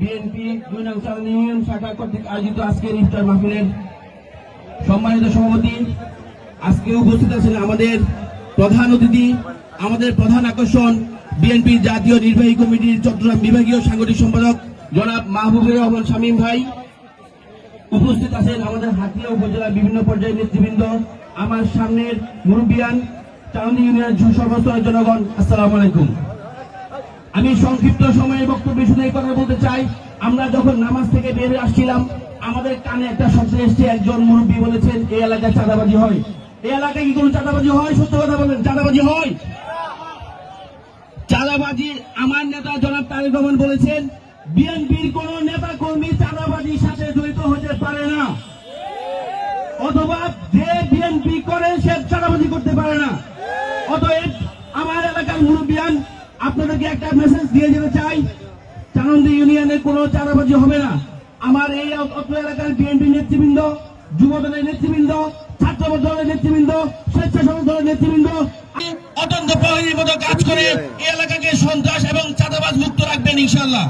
BNP union শাখা কর্তৃক আয়োজিত আজকের ইফতার মাহফিলের সম্মানিত সভাপতি, আজকে উপস্থিত আছেন আমাদের প্রধান অতিথি, আমাদের প্রধান আকর্ষণ বিএনপি জাতীয় নির্বাহী কমিটির চট্টগ্রাম বিভাগীয় সাংগঠনিক সম্পাদক জনাব মাহবুবুর রহমান শামীম ভাই। উপস্থিত আছেন আমাদের হাতিয়া উপজেলার বিভিন্ন পর্যায়ের নেতৃবৃন্দ, আমার সামনের মুরব্বিয়ান, চাউন্দি ইউনিয়নের সর্বস্তরের জনগণ, আসসালামু আলাইকুম। আমি সংক্ষিপ্ত সময়ে বক্তব্য শুধু এই কথা বলতে চাই, আমরা যখন নামাজ থেকে বের হয়ে আসছিলাম আমাদের কানে একটা শব্দ এসছে, একজন মুরব্বী বলেছেন এই এলাকায় চাঁদাবাজি হয়। এই এলাকায় কি কোনো চাঁদাবাজি হয়? সত্য কথা বলেন, চাঁদাবাজি হয়? চাঁদাবাজি, আমার নেতা জনাব তারেক রহমান বলেছেন বিএনপির কোন নেতা কর্মী চাঁদাবাজির সাথে জড়িত হতে পারে না, অথবা যে বিএনপি করে সে চাঁদাবাজি করতে পারে না। অতএব আমার এলাকার মুরব্বিয়ান, আপনাদেরকে একটা মেসেজ দিয়ে যেতে চাই, চানন্দি ইউনিয়নে কোনো চাঁদাবাজি হবে না। আমার এই অত্র এলাকার বিএনপি নেতৃবৃন্দ, যুব দলের নেতৃবৃন্দ, ছাত্র দলের নেতৃবৃন্দ, স্বেচ্ছাসেবক দলের নেতৃবৃন্দ অত্যন্ত প্রহরীর মতো কাজ করে এই এলাকাকে সন্ত্রাস এবং চাঁদাবাজ মুক্ত রাখবেন ইনশাআল্লাহ।